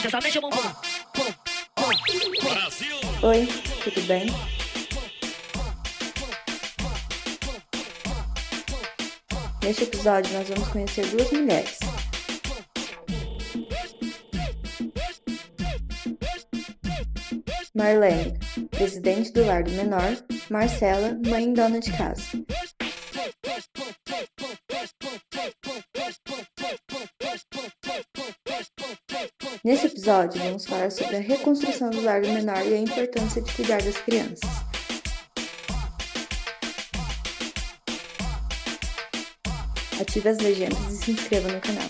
sentar, mexe a mão, pum, pum, pum. Brasil! Oi, tudo bem? Neste episódio, nós vamos conhecer duas mulheres. Marlene, presidente do Lar do Menor, Marcela, mãe e dona de casa. Nesse episódio, vamos falar sobre a reconstrução do Lar do Menor e a importância de cuidar das crianças. Ative as legendas e se inscreva no canal.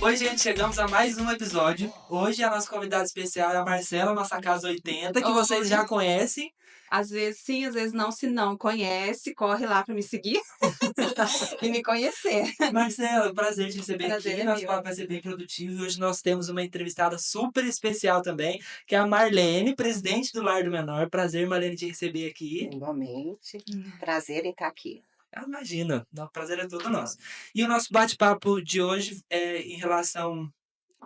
Oi, gente, chegamos a mais um episódio. Hoje a nossa convidada especial é a Marcela, nossa Casa 80, que vocês já conhecem. Às vezes sim, às vezes não. Se não conhece, corre lá para me seguir e me conhecer. Marcela, prazer te receber Prazer aqui. é Nosso meu. papo vai ser bem produtivo. E hoje nós temos uma entrevistada super especial também, que é a Marlene, presidente do Lar do Menor. Prazer, Marlene, te receber aqui. Igualmente, prazer em estar aqui. Imagina, o prazer é todo nosso. E o nosso bate-papo de hoje é em relação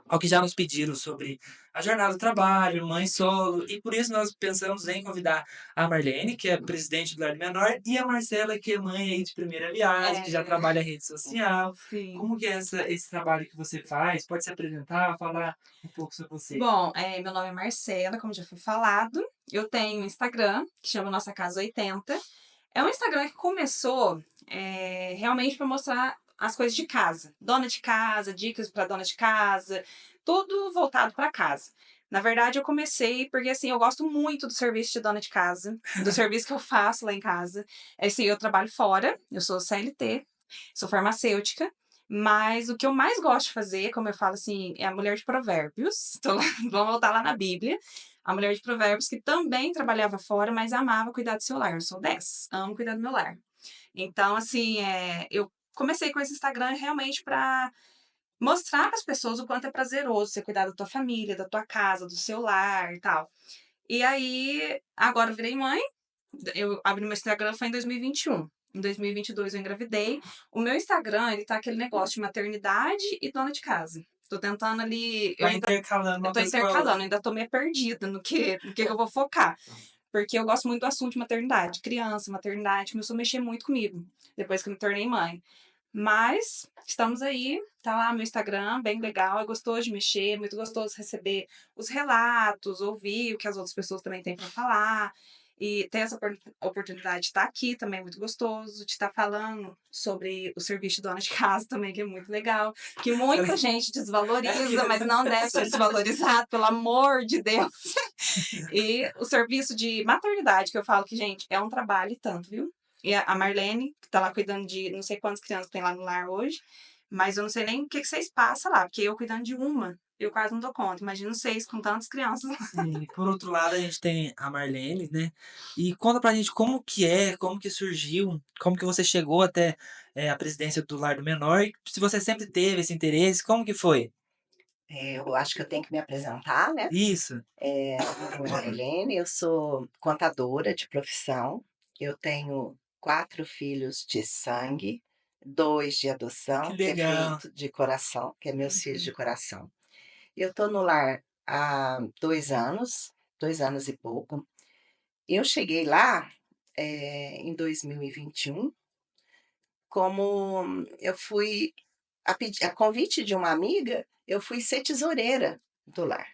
ao que já nos pediram sobre a jornada do trabalho, mãe solo, e por isso nós pensamos em convidar a Marlene, que é presidente do Lar do Menor, e a Marcela, que é mãe aí de primeira viagem, que já trabalha rede social. Sim. Como que é esse trabalho que você faz? Pode se apresentar, falar um pouco sobre você. Bom, meu nome é Marcela, como já foi falado. Eu tenho um Instagram, que chama Nossa Casa 80. É um Instagram que começou realmente para mostrar as coisas de casa. Dona de casa, dicas para dona de casa, tudo voltado para casa. Na verdade, eu comecei porque, assim, eu gosto muito do serviço de dona de casa, do serviço que eu faço lá em casa. Assim, eu trabalho fora, eu sou CLT, sou farmacêutica, mas o que eu mais gosto de fazer, como eu falo assim, é a mulher de provérbios. Vamos voltar lá na Bíblia. A mulher de provérbios que também trabalhava fora, mas amava cuidar do seu lar. Eu sou 10, amo cuidar do meu lar. Então, assim, eu comecei com esse Instagram realmente para mostrar para as pessoas o quanto é prazeroso você cuidar da tua família, da tua casa, do seu lar e tal. E aí, agora eu virei mãe. Eu abri meu Instagram foi em 2021. Em 2022 eu engravidei. O meu Instagram, ele tá aquele negócio de maternidade e dona de casa. Tô tentando ali. Vai intercalando uma Eu tô coisa com a outra. intercalando, ainda tô meio perdida no que eu vou focar. Porque eu gosto muito do assunto de maternidade. Criança, maternidade, começou a mexer muito comigo. Depois que eu me tornei mãe. Mas estamos aí, tá lá meu Instagram, bem legal, é gostoso de mexer, é muito gostoso receber os relatos, ouvir o que as outras pessoas também têm para falar. E ter essa oportunidade de estar aqui também é muito gostoso, de estar falando sobre o serviço de dona de casa também, que é muito legal. Que muita gente desvaloriza, mas não deve ser desvalorizado, pelo amor de Deus. E o serviço de maternidade, que eu falo que, gente, é um trabalho e tanto, viu? E a Marlene, que tá lá cuidando de não sei quantas crianças tem lá no lar hoje, mas eu não sei nem o que vocês passam lá, porque eu cuidando de uma, eu quase não dou conta. Imagina vocês com tantas crianças. Sim, por outro lado, a gente tem a Marlene, né? E conta pra gente como que surgiu, como que você chegou até a presidência do Lar do Menor, e se você sempre teve esse interesse, como que foi? Eu acho que eu tenho que me apresentar, né? Isso. Meu nome é Helene, eu sou contadora de profissão. Eu tenho 4 filhos de sangue, 2 de Que adoção, que é legal. fruto de coração, que é meus filhos de coração. Eu tô no lar há 2 anos e pouco. Eu cheguei lá, em 2021, como eu fui a convite de uma amiga, eu fui ser tesoureira do lar.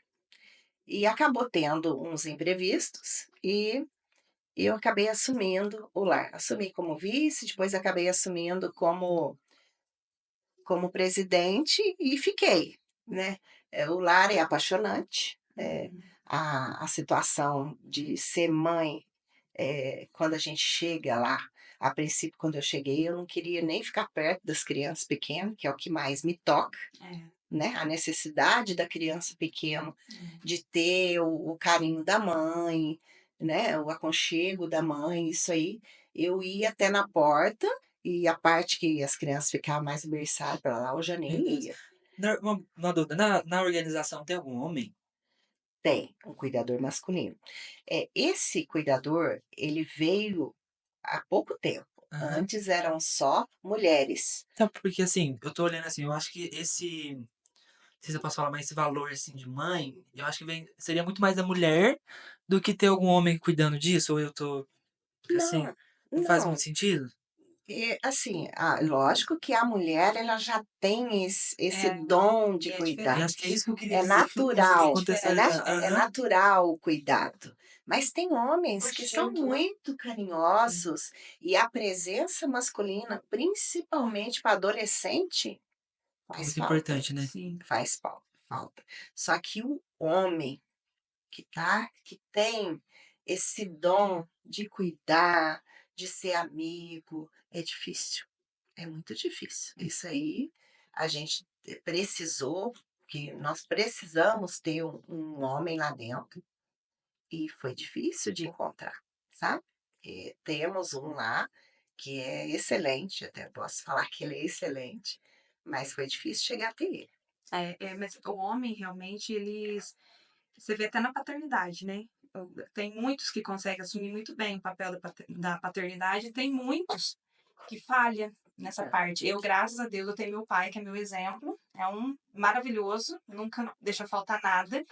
E acabou tendo uns imprevistos e eu acabei assumindo o lar. Assumi como vice, depois acabei assumindo como presidente e fiquei, né. O lar é apaixonante, a situação de ser mãe, quando a gente chega lá, a princípio, quando eu cheguei, eu não queria nem ficar perto das crianças pequenas, que é o que mais me toca, né, a necessidade da criança pequena de ter o carinho da mãe, né, o aconchego da mãe, isso aí. Eu ia até na porta e a parte que as crianças ficavam mais berçadas para lá, eu já nem Beleza. ia. Uma dúvida, na organização tem algum homem? Tem um cuidador masculino. Esse cuidador, ele veio há pouco tempo. Aham. Antes eram só mulheres. Então, porque assim, eu tô olhando assim, eu acho que não sei se eu posso falar, mas esse valor assim de mãe, eu acho que seria muito mais da mulher do que ter algum homem cuidando disso, ou eu tô, assim, Não, não faz muito não. sentido? E, assim, lógico que a mulher ela já tem esse É, dom de é E cuidar. acho que é diferente. isso que eu queria É dizer, que eu não consegui É natural, diferente. contextualizar. é Aham. natural o cuidado. Mas tem homens que são Instinto, né? muito carinhosos e a presença masculina, principalmente para adolescente, É faz muito falta. importante, né? Sim. Faz falta. Só que o homem que tem esse dom de cuidar, de ser amigo, é difícil. É muito difícil. Isso aí a gente precisou, que nós precisamos ter um homem lá dentro e foi difícil de encontrar, sabe? Temos um lá que é excelente, até posso falar que ele é excelente, mas foi difícil chegar até ele. Mas o homem realmente, eles. Você vê até na paternidade, né? Tem muitos que conseguem assumir muito bem o papel da paternidade, e tem muitos que falham nessa parte. Eu, graças a Deus, eu tenho meu pai, que é meu exemplo. É um maravilhoso, nunca deixa faltar nada.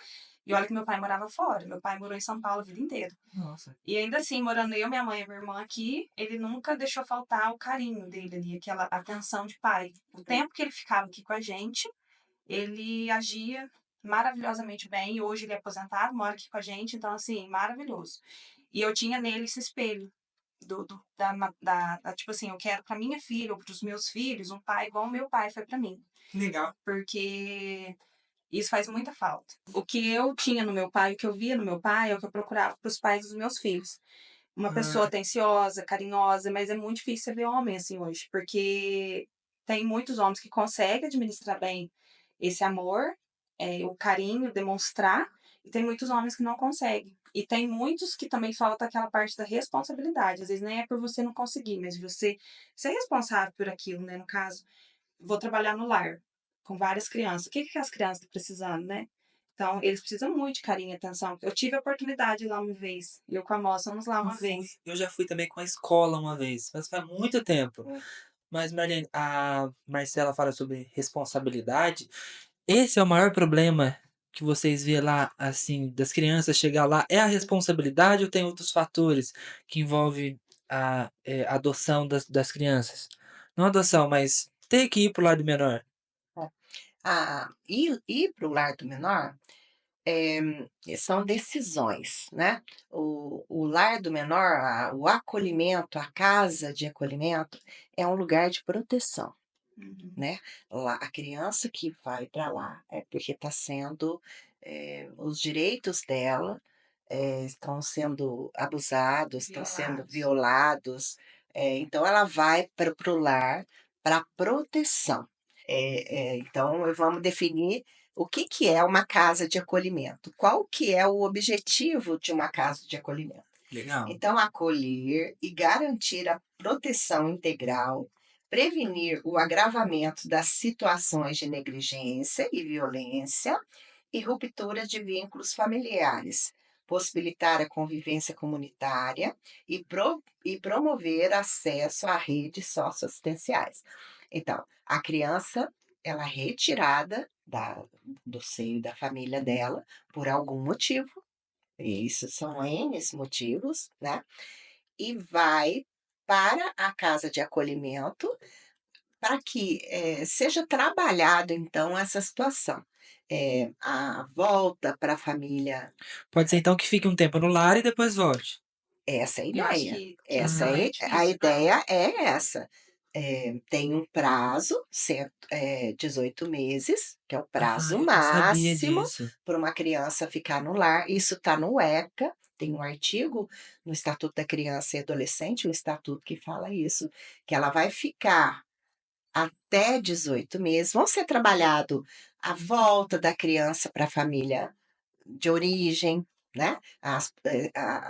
E olha que meu pai morava fora. Meu pai morou em São Paulo a vida inteira. Nossa. E ainda assim, morando eu, minha mãe e minha irmã aqui, ele nunca deixou faltar o carinho dele ali, aquela atenção de pai. O tempo que ele ficava aqui com a gente, ele agia maravilhosamente bem. E hoje ele é aposentado, mora aqui com a gente, então, assim, maravilhoso. E eu tinha nele esse espelho. Tipo assim, eu quero pra minha filha ou pros meus filhos um pai igual o meu pai foi pra mim. Legal. Porque isso faz muita falta. O que eu tinha no meu pai, o que eu via no meu pai, é o que eu procurava pros pais dos meus filhos. Uma pessoa Ah, atenciosa, carinhosa, mas é muito difícil você ver homem assim hoje, porque tem muitos homens que conseguem administrar bem esse amor, o carinho, demonstrar, e tem muitos homens que não conseguem. E tem muitos que também falta aquela parte da responsabilidade. Às vezes nem é por você não conseguir, mas você ser responsável por aquilo, né? No caso, vou trabalhar no lar com várias crianças. O que que as crianças estão precisando, né? Então, eles precisam muito de carinho e atenção. Eu tive a oportunidade de ir lá uma vez. Eu com a moça, vamos lá eu uma vez. eu já fui também com a escola uma vez, mas faz muito tempo. Hum. Mas, Marlene, a Marcela fala sobre responsabilidade. Esse é o maior problema que vocês vê lá, assim, das crianças chegar lá, é a responsabilidade ou tem outros fatores que envolvem a adoção das crianças? Não adoção, mas ter que ir pro lado menor. Ir para o lar do menor são decisões, né? O lar do menor, o acolhimento, a casa de acolhimento, é um lugar de proteção, Uhum. né? Lá, a criança que vai para lá é porque está sendo, os direitos dela estão sendo abusados, estão sendo violados, então ela vai para o lar para proteção. Então, vamos definir o que que é uma casa de acolhimento. Qual que é o objetivo de uma casa de acolhimento? Legal. Então, acolher e garantir a proteção integral, prevenir o agravamento das situações de negligência e violência e ruptura de vínculos familiares, possibilitar a convivência comunitária e promover acesso a redes socioassistenciais. Então, a criança, ela é retirada do seio da família dela por algum motivo, e isso são N motivos, né? E vai para a casa de acolhimento para que seja trabalhado, então, essa situação. A volta para a família, Pode ser então que fique um tempo no lar e depois volte. essa é a Eu acho ideia. que isso também é A difícil, né? ideia é essa. Tem um prazo, 18 meses, que é o Ah, prazo eu não sabia máximo disso. para uma criança ficar no lar. Isso está no ECA, tem um artigo no Estatuto da Criança e Adolescente, um estatuto que fala isso, que ela vai ficar até 18 meses. Vão ser trabalhado a volta da criança para a família de origem, né? A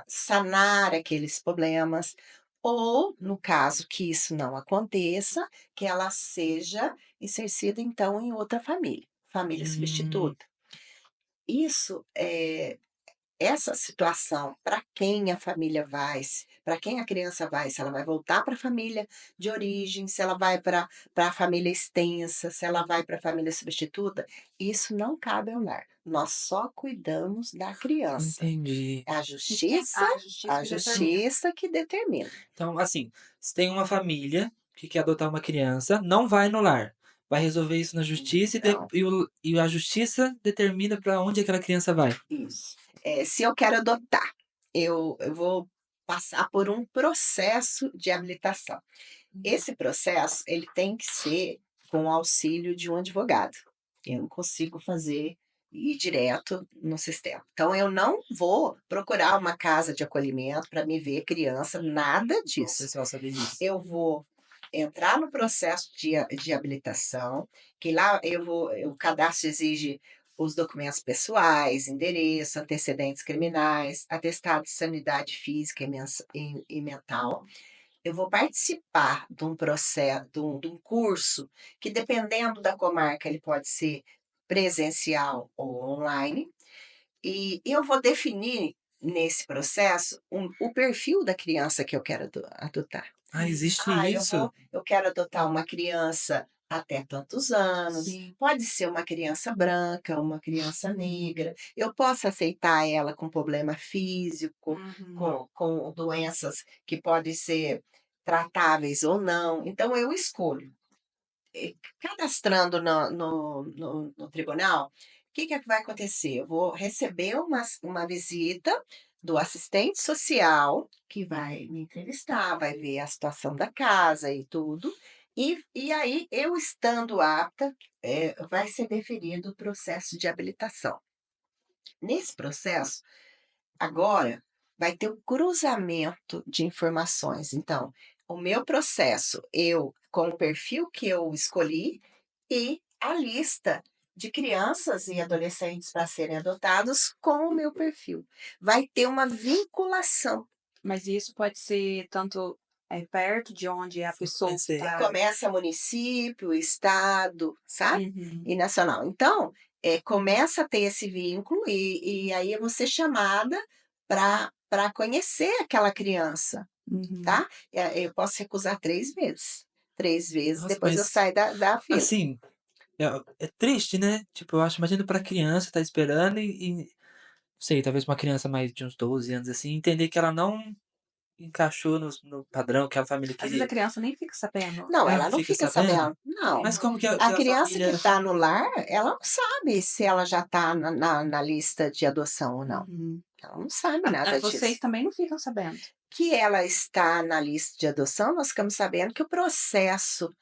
sanar aqueles problemas, ou, no caso que isso não aconteça, que ela seja inserida, então, em outra família, família Hum, substituta. Isso essa situação, para quem a família vai, para quem a criança vai, se ela vai voltar para a família de origem, se ela vai para a família extensa, se ela vai para a família substituta, isso não cabe ao lar. Nós só cuidamos da criança. Entendi. É a justiça, A justiça a que determina. justiça que determina. Então, assim, se tem uma família que quer adotar uma criança, não vai no lar. Vai resolver isso na justiça Não. e a justiça determina para onde aquela criança vai. Isso. Se eu quero adotar, eu vou passar por um processo de habilitação. Esse processo, ele tem que ser com o auxílio de um advogado. Eu não consigo fazer ir direto no sistema. Então, eu não vou procurar uma casa de acolhimento para me ver criança, nada Bom, disso. pessoal, saber disso. Eu vou entrar no processo de habilitação, que lá o cadastro exige os documentos pessoais, endereço, antecedentes criminais, atestado de sanidade física e mental. Eu vou participar de um processo, de um curso, que dependendo da comarca, ele pode ser presencial ou online, e eu vou definir nesse processo o perfil da criança que eu quero adotar. Ah, existe Eu isso? quero adotar uma criança até tantos anos, Sim. pode ser uma criança branca, uma criança negra, eu posso aceitar ela com problema físico, com doenças que podem ser tratáveis ou não, então eu escolho. Cadastrando no tribunal, o que vai acontecer? Eu vou receber uma visita do assistente social, que vai me entrevistar, vai ver a situação da casa e tudo, e aí, eu estando apta, vai ser deferido o processo de habilitação. Nesse processo, agora, vai ter um cruzamento de informações. Então, o meu processo, com o perfil que eu escolhi e a lista de crianças e adolescentes para serem adotados com o meu perfil. Vai ter uma vinculação. Mas isso pode ser tanto perto de onde a pessoa pensei. está. Começa município, estado, sabe? Uhum. E nacional. Então, começa a ter esse vínculo e aí eu vou ser chamada para conhecer aquela criança, Uhum. tá? Eu posso recusar 3 vezes. 3 vezes, Nossa, depois eu mas, saio da fila. assim, é triste, né? Tipo, eu acho, imagina pra criança, tá esperando não sei, talvez uma criança mais de uns 12 anos, assim, entender que ela não encaixou no padrão que a família Às vezes a queria. criança nem fica sabendo. Não, Ela ela não não fica fica sabendo? sabendo. Não. Mas como que A a criança que família... está no lar, ela não sabe se ela já está na lista de adoção ou não. Uhum. Ela não sabe nada Vocês disso. também não ficam sabendo. Que ela está na lista de adoção, nós ficamos sabendo que o processo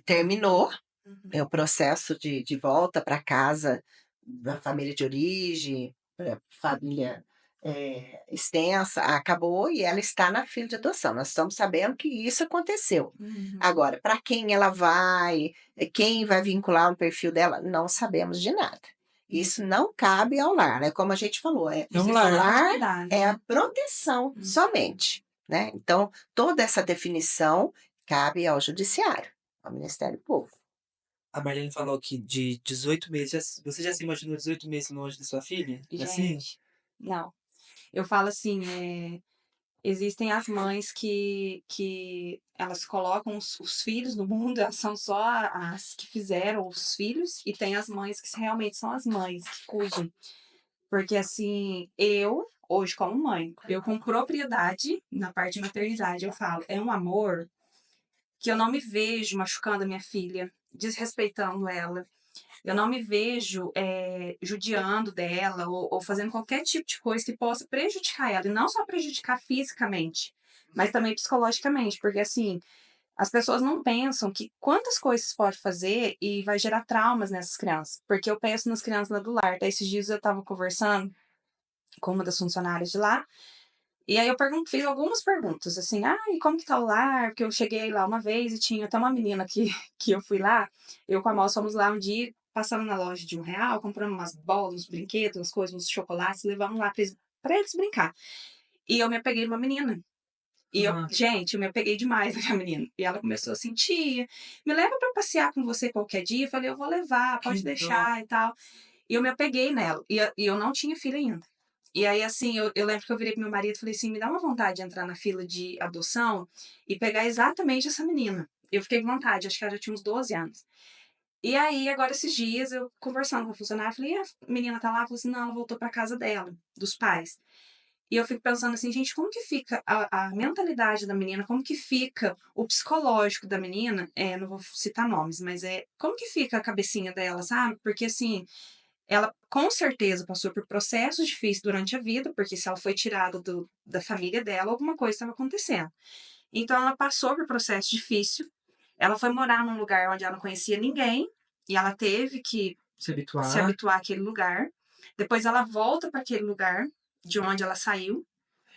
terminou, Uhum. o processo de volta para casa da família de origem, família extensa, acabou e ela está na fila de adoção. Nós estamos sabendo que isso aconteceu. Uhum. Agora, para quem ela vai, quem vai vincular no perfil dela, não sabemos de nada. Isso não cabe ao lar, né? Como a gente falou, É um Vocês lar. só lar cuidar, é né? a proteção somente, né? Então, toda essa definição cabe ao judiciário, ao Ministério Público. A Marlene falou que de 18 meses. Você já se imaginou 18 meses longe de sua filha? Assim? Gente, não. Eu falo assim, existem as mães que elas colocam os filhos no mundo, elas são só as que fizeram os filhos, e tem as mães que realmente são as mães que cuidam. Porque assim, eu, hoje como mãe, eu com propriedade, na parte de maternidade, eu falo, é um amor que eu não me vejo machucando a minha filha, desrespeitando ela. Eu não me vejo judiando dela ou fazendo qualquer tipo de coisa que possa prejudicar ela. E não só prejudicar fisicamente, mas também psicologicamente. Porque, assim, as pessoas não pensam que quantas coisas pode fazer e vai gerar traumas nessas crianças. Porque eu penso nas crianças lá do lar. Tá? Esses dias eu estava conversando com uma das funcionárias de lá. E aí eu fiz algumas perguntas, assim, e como que tá o lar? Porque eu cheguei lá uma vez e tinha até uma menina que eu fui lá, eu com a Mal fomos lá um dia, passamos na loja de R$1, compramos umas bolas, uns brinquedos, umas coisas, uns chocolates, levamos lá pra eles brincar. E eu me apeguei numa menina. E gente, eu me apeguei demais naquela menina. E ela começou a sentir, me leva pra passear com você qualquer dia? Eu falei, eu vou levar, pode deixar e tal. E eu me apeguei nela. E eu não tinha filho ainda. E aí, assim, eu lembro que eu virei pro meu marido e falei assim: me dá uma vontade de entrar na fila de adoção e pegar exatamente essa menina. Eu fiquei com vontade, acho que ela já tinha uns 12 anos. E aí, agora esses dias, eu conversando com a funcionária, falei: e a menina tá lá? Ela falou assim: não, ela voltou pra casa dela, dos pais. E eu fico pensando assim, gente, como que fica a mentalidade da menina, como que fica o psicológico da menina, não vou citar nomes, mas como que fica a cabecinha dela, sabe? Porque assim, ela com certeza passou por processos difíceis durante a vida, porque se ela foi tirada da família dela, alguma coisa estava acontecendo. Então ela passou por processo difícil, ela foi morar num lugar onde ela não conhecia ninguém, e ela teve que Se se habituar. habituar àquele lugar. Depois ela volta para aquele lugar de onde ela saiu.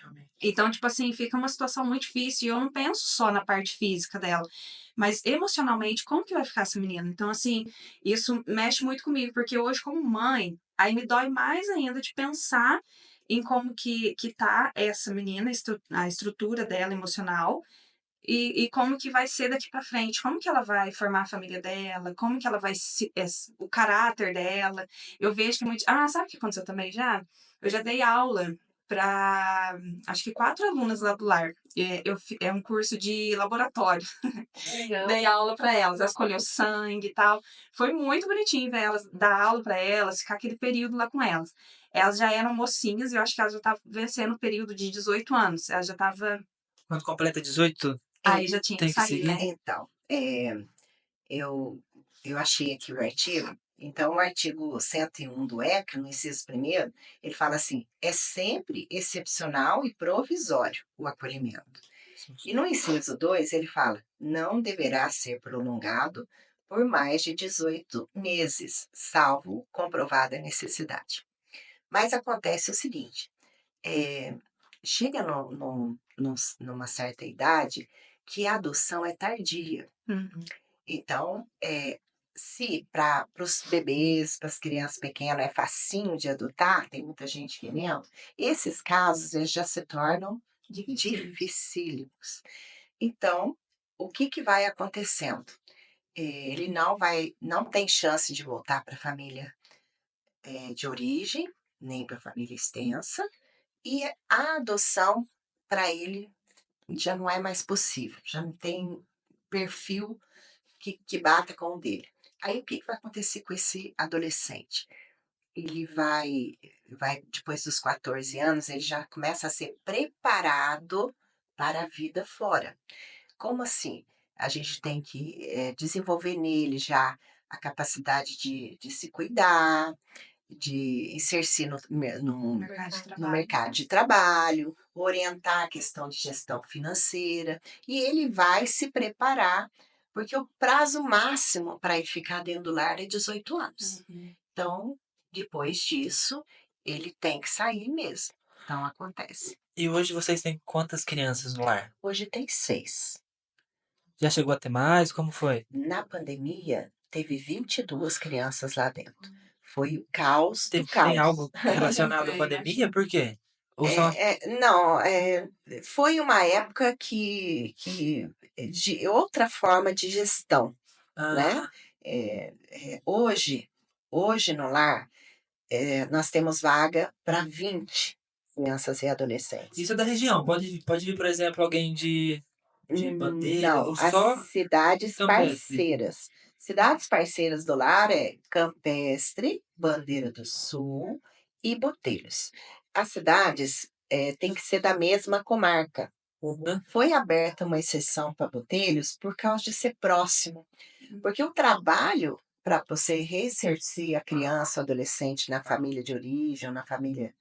Realmente. Então, tipo assim, fica uma situação muito difícil. E eu não penso só na parte física dela, mas emocionalmente, como que vai ficar essa menina? Então, assim, isso mexe muito comigo, porque hoje, como mãe, aí me dói mais ainda de pensar em como que tá essa menina, a estrutura dela emocional, e como que vai ser daqui para frente, como que ela vai formar a família dela, como que ela vai o caráter dela. Eu vejo que muito. Ah, sabe o que aconteceu também já? Eu já dei aula para acho que 4 alunas lá do lar. É um curso de laboratório. Legal. Dei aula para elas, elas colheu sangue e tal. Foi muito bonitinho ver elas, dar aula para elas, ficar aquele período lá com elas. Elas já eram mocinhas e eu acho que elas já estavam vencendo o período de 18 anos. Elas já estavam. Quando completa 18, Aí já tinha que tem que sair, né? seguir. Então, eu, eu achei aqui o artigo. Então, o artigo 101 do ECA, no inciso primeiro, ele fala assim: é sempre excepcional e provisório o acolhimento. E no inciso 2, ele fala: não deverá ser prolongado por mais de 18 meses, salvo comprovada necessidade. Mas acontece o seguinte: é, chega numa certa idade que a adoção é tardia. Uhum. Então, se para os bebês, para as crianças pequenas é facinho de adotar, tem muita gente querendo, esses casos eles já se tornam dificílimos. Então, o que que vai acontecendo? Ele não tem chance de voltar para a família de origem, nem para a família extensa, e a adoção para ele já não é mais possível, já não tem perfil que bata com o dele. Aí o que, que vai acontecer com esse adolescente? Ele vai, depois dos 14 anos, ele já começa a ser preparado para a vida fora. Como assim? A gente tem que desenvolver nele já a capacidade de se cuidar, de inserir Mercado de no trabalho. mercado de trabalho, orientar a questão de gestão financeira, e ele vai se preparar, porque o prazo máximo para ele ficar dentro do lar é 18 anos. Uhum. Então, depois disso, ele tem que sair mesmo. Então, acontece. E hoje vocês têm quantas crianças no lar? Hoje tem 6. Já chegou a ter mais? Como foi? Na pandemia, teve 22 crianças lá dentro. Foi o caos do Tem caos. algo relacionado à É, pandemia? Por quê? Ou só. Não, foi uma época de outra forma de gestão, né? Ah, Hoje no lar, nós temos vaga para 20 crianças e adolescentes. isso é da região. Pode vir, por exemplo, alguém de Bandeira Não, ou as só cidades Campestre. parceiras. Cidades parceiras do lar é Campestre, Bandeira do Sul e Botelhos. As cidades têm que ser da mesma comarca. Né? Foi aberta uma exceção para Botelhos por causa de ser próximo, porque o trabalho para você reinserir a criança ou adolescente na família de origem ou na família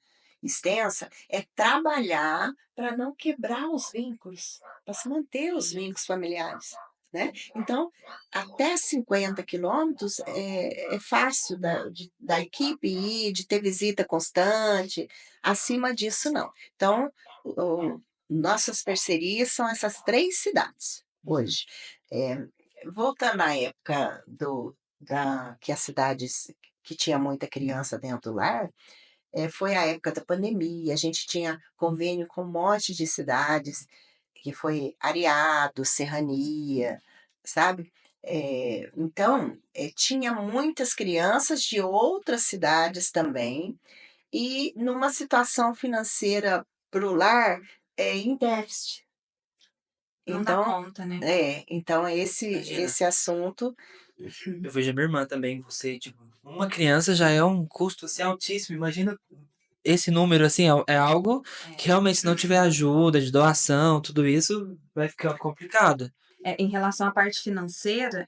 extensa é trabalhar para não quebrar os vínculos, para se manter os vínculos familiares. Né? Então, até 50 quilômetros é fácil da equipe ir, de ter visita constante, acima disso não. Então, nossas parcerias são essas 3 cidades hoje. Voltando à época que as cidades que tinha muita criança dentro do lar, foi a época da pandemia, a gente tinha convênio com um monte de cidades, que foi Areado, Serrania, sabe? Então, tinha muitas crianças de outras cidades também, e numa situação financeira pro lar em déficit. Não dá Então, conta, né? então Imagina. esse assunto Eu vejo a minha irmã também, você, tipo, uma criança já é um custo assim, altíssimo. Imagina esse número, assim, é algo que realmente, se não tiver ajuda, de doação, tudo isso, vai ficar complicado. Em relação à parte financeira,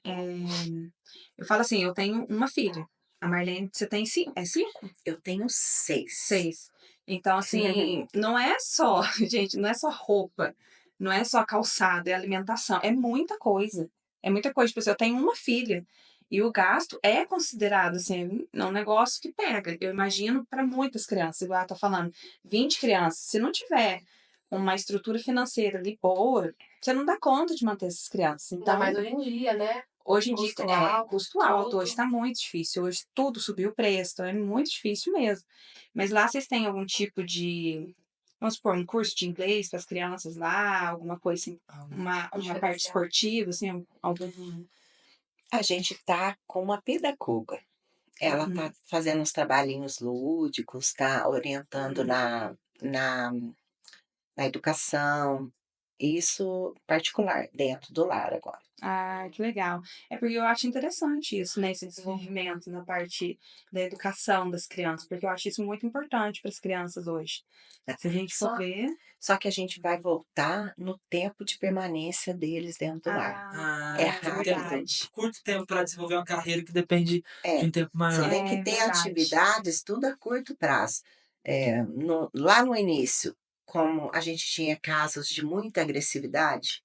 eu falo assim, eu tenho uma filha. A Marlene, você tem cinco? É cinco? eu tenho 6. 6. Então, assim, não é só, gente, não é só roupa, não é só calçado, é alimentação, é muita coisa. É muita coisa. Tipo assim, eu tenho uma filha e o gasto é considerado, assim, é um negócio que pega. Eu imagino para muitas crianças, igual ela tá falando, 20 crianças, se não tiver uma estrutura financeira ali boa, você não dá conta de manter essas crianças. Ainda Então, mais hoje em dia, né? hoje em dia Custo alto, custo alto, hoje tudo. está muito difícil, hoje tudo subiu o preço, então é muito difícil mesmo. Mas lá vocês têm algum tipo de, vamos supor, um curso de inglês para as crianças lá, alguma coisa assim, uma parte Diferencial. esportiva, assim, algum. A gente tá com uma pedagoga. Ela Uhum. tá fazendo uns trabalhinhos lúdicos, tá orientando na educação, isso particular, dentro do lar agora. Ah, que legal. É porque eu acho interessante isso, né? Esse desenvolvimento na parte da educação das crianças, porque eu acho isso muito importante para as crianças hoje. Se a gente for Só ver. só que a gente vai voltar no tempo de permanência deles dentro do lar. É É Tem um tempo, rápido. verdade. curto tempo para desenvolver uma carreira que depende de É, um tempo você maior. tem que É ter verdade. atividades tudo a curto prazo. Lá no início, como a gente tinha casos de muita agressividade,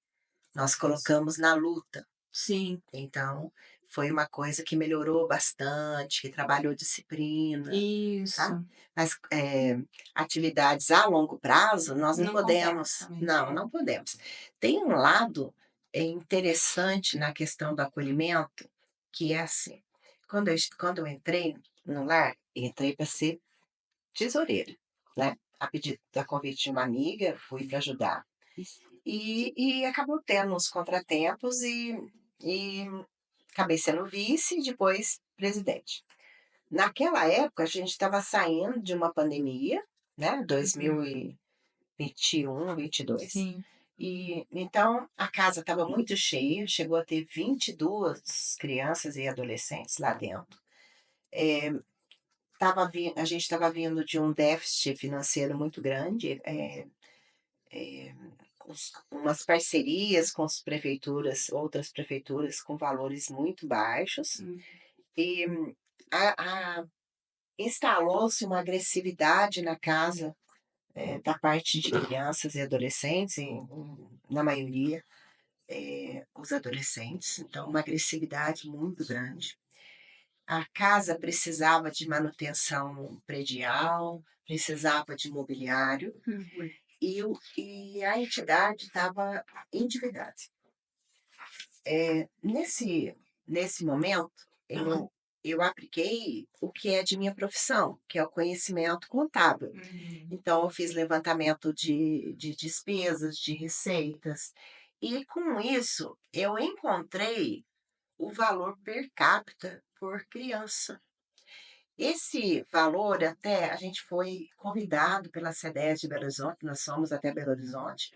nós colocamos na luta. Sim, Então, foi uma coisa que melhorou bastante, que trabalhou disciplina, tá? isso. Mas atividades a longo prazo, nós não Não compensa podemos. também. Não, não podemos. Tem um lado interessante na questão do acolhimento, que é assim, quando eu entrei no lar, entrei para ser tesoureira, né? A pedido da convite de uma amiga, fui para ajudar. E acabou tendo uns contratempos e acabei sendo vice e depois presidente. Naquela época, a gente estava saindo de uma pandemia, né? 2021, 22. Sim. E então a casa estava muito cheia, chegou a ter 22 crianças e adolescentes lá dentro. A gente estava vindo de um déficit financeiro muito grande, umas parcerias com as prefeituras, outras prefeituras com valores muito baixos, Hum. e instalou-se uma agressividade na casa da parte de crianças e adolescentes, na maioria os adolescentes, então uma agressividade muito grande. A casa precisava de manutenção predial, precisava de mobiliário, e a entidade estava endividada. Nesse momento, eu apliquei o que é de minha profissão, que é o conhecimento contábil. Então, eu fiz levantamento de despesas, de receitas, e com isso, eu encontrei o valor per capita por criança. Esse valor, até a gente foi convidado pela CDS de Belo Horizonte, nós fomos até Belo Horizonte,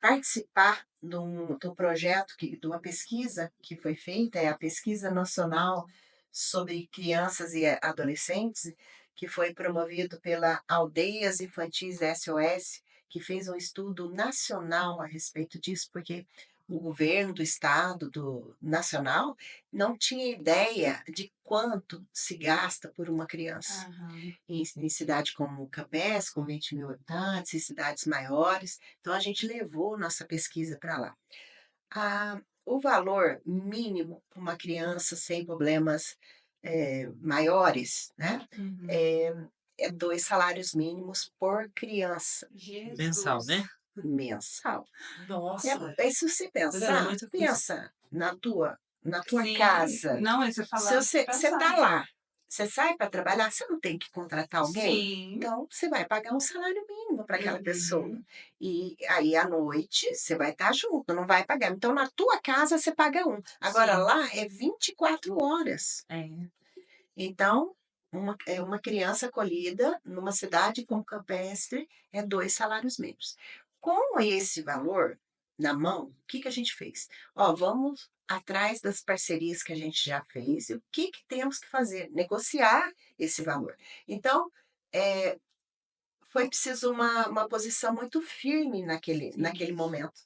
participar do projeto, de uma pesquisa que foi feita, é a Pesquisa Nacional sobre Crianças e Adolescentes, que foi promovido pela Aldeias Infantis SOS, que fez um estudo nacional a respeito disso, porque o governo do estado, do nacional, não tinha ideia de quanto se gasta por uma criança em cidade como Campés, com 20.000 habitantes, em cidades maiores. Então, a gente levou nossa pesquisa para lá. O valor mínimo para uma criança sem problemas maiores, né? É 2 salários mínimos por criança Mensal, né? mensal. Nossa. Se você Era pensar, muita coisa. pensa na tua Sim. casa. Não, você Se falando. você está lá, você sai para trabalhar, você não tem que contratar alguém? Sim. Então, você vai pagar um salário mínimo para aquela pessoa. E aí, à noite, você vai estar junto, não vai pagar. Então, na tua casa, você paga um. Agora, Sim. lá é 24 horas. É. Então, uma criança acolhida numa cidade como Campestre é 2 salários mínimos. Com esse valor na mão, o que que a gente fez? Ó, vamos atrás das parcerias que a gente já fez e o que que temos que fazer? Negociar esse valor. Então, eh, foi preciso uma posição muito firme naquele Sim. momento.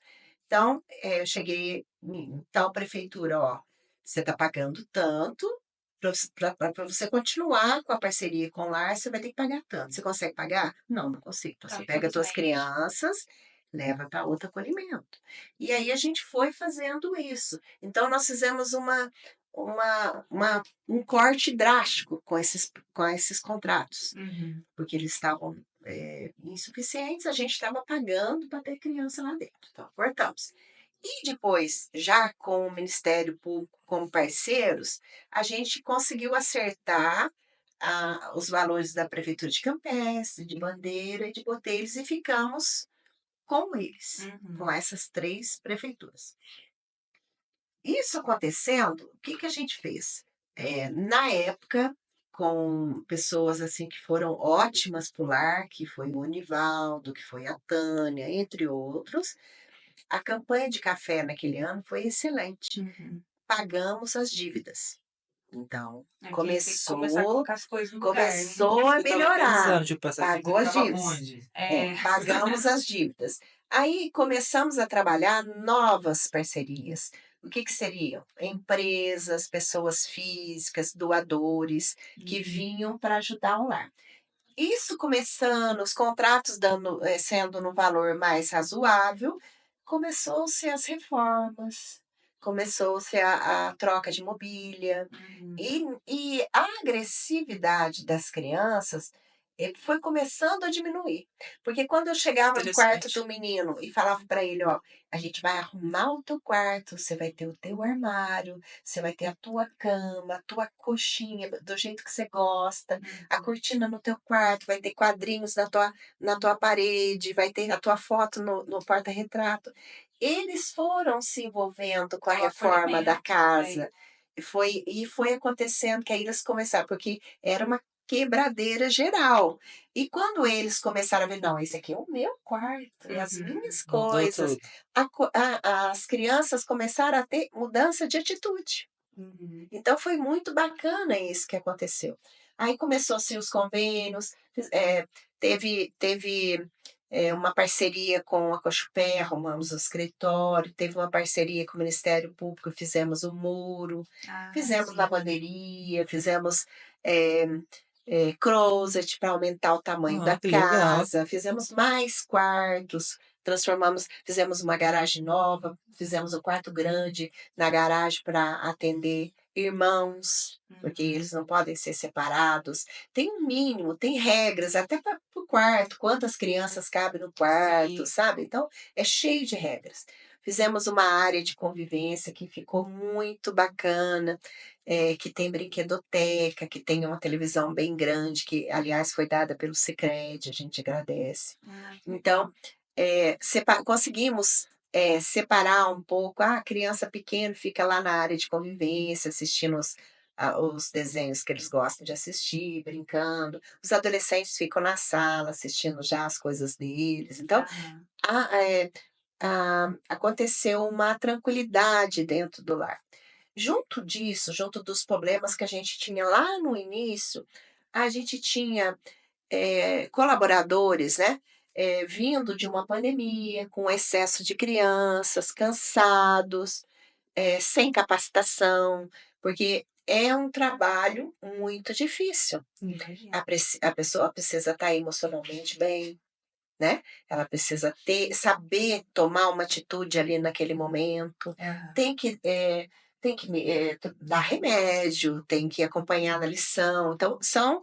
Então, eu cheguei em tal prefeitura: "Ó, você está pagando tanto, para você continuar com a parceria com o lar, você vai ter que pagar tanto. Você consegue pagar? Não, não consigo. Então Então, você pega as tuas infelizmente. crianças, leva para outro acolhimento". E aí a gente foi fazendo isso. Então nós fizemos um corte drástico com esses contratos, Uhum. porque eles estavam, insuficientes, a gente estava pagando para ter criança lá dentro, então cortamos. E depois, já com o Ministério Público como parceiros, a gente conseguiu acertar os valores da Prefeitura de Campestre, de Bandeira e de Boteiros e ficamos com eles, com Uhum. essas 3 prefeituras. Isso acontecendo, o que que a gente fez? Na época, com pessoas assim que foram ótimas para o lar, que foi o Onivaldo, que foi a Tânia, entre outros, a campanha de café naquele ano foi excelente. Uhum. Pagamos as dívidas. Então, Aqui a gente tem que começar a começou colocar as coisas no lugar, né? começou a Eu tava melhorar. pensando, tipo, essa Pagou dívida as tava dívidas. onde? É. Pagamos as dívidas. Aí começamos a trabalhar novas parcerias. O que que seriam? Empresas, pessoas físicas, doadores que Uhum. vinham para ajudar o lar. Isso começando, os contratos sendo no valor mais razoável, começou-se as reformas, começou-se a troca de mobília, Uhum. e a agressividade das crianças foi começando a diminuir. Porque quando eu chegava no quarto do Interessante. menino e falava para ele, ó, a gente vai arrumar o teu quarto, você vai ter o teu armário, você vai ter a tua cama, a tua coxinha, do jeito que você gosta, a Uhum. cortina no teu quarto, vai ter quadrinhos na tua parede, vai ter a tua foto no porta-retrato. Eles foram se envolvendo com a É o reforma da acolhimento também. casa. E foi acontecendo que aí eles começaram, porque era uma quebradeira geral. E quando eles começaram a ver, não, esse aqui é o meu quarto, é as Uhum. minhas Mudou coisas, tudo. as crianças começaram a ter mudança de atitude. Uhum. Então foi muito bacana isso que aconteceu. Aí começou-se os convênios, teve uma parceria com a Cochupé, arrumamos o escritório, teve uma parceria com o Ministério Público, fizemos o muro, Ah, fizemos sim. lavanderia, fizemos eh, closet para aumentar o tamanho da Ah, que legal. casa, fizemos mais quartos, fizemos uma garagem nova, fizemos um quarto grande na garagem para atender irmãos, porque Uhum. eles não podem ser separados. Tem um mínimo, tem regras, até para o quarto, quantas crianças cabem no quarto, Sim. sabe? Então, é cheio de regras. Fizemos uma área de convivência que ficou muito bacana, que tem brinquedoteca, que tem uma televisão bem grande, que, aliás, foi dada pelo Sicredi, a gente agradece. Ah, que legal. Então, conseguimos separar um pouco. A criança pequena fica lá na área de convivência, assistindo os desenhos que eles gostam de assistir, brincando. Os adolescentes ficam na sala assistindo já as coisas deles. Então, Aham. a- é, aconteceu uma tranquilidade dentro do lar. Junto disso, junto dos problemas que a gente tinha lá no início, a gente tinha colaboradores, né, vindo de uma pandemia, com excesso de crianças, cansados, sem capacitação, porque é um trabalho muito difícil. Imagino. A pessoa precisa estar emocionalmente bem, né? Ela precisa saber tomar uma atitude ali naquele momento, Aham. tem que, dar remédio, tem que acompanhar na lição. Então, são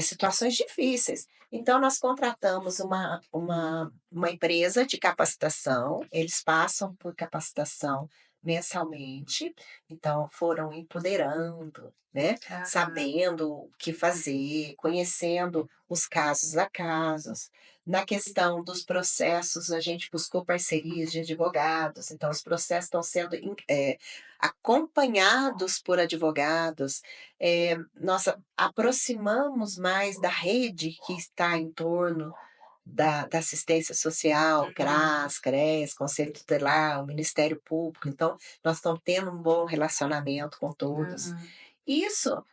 situações difíceis. Então, nós contratamos uma empresa de capacitação, eles passam por capacitação mensalmente, então foram empoderando, né? Aham. Sabendo o que fazer, conhecendo os casos a casos. Na questão dos processos, a gente buscou parcerias de advogados, então os processos estão sendo acompanhados por advogados, nós aproximamos mais da rede que está em torno da assistência social, Uhum. CRAS, CRES, Conselho Tutelar, o Ministério Público, então nós estamos tendo um bom relacionamento com todos. Aham. Isso,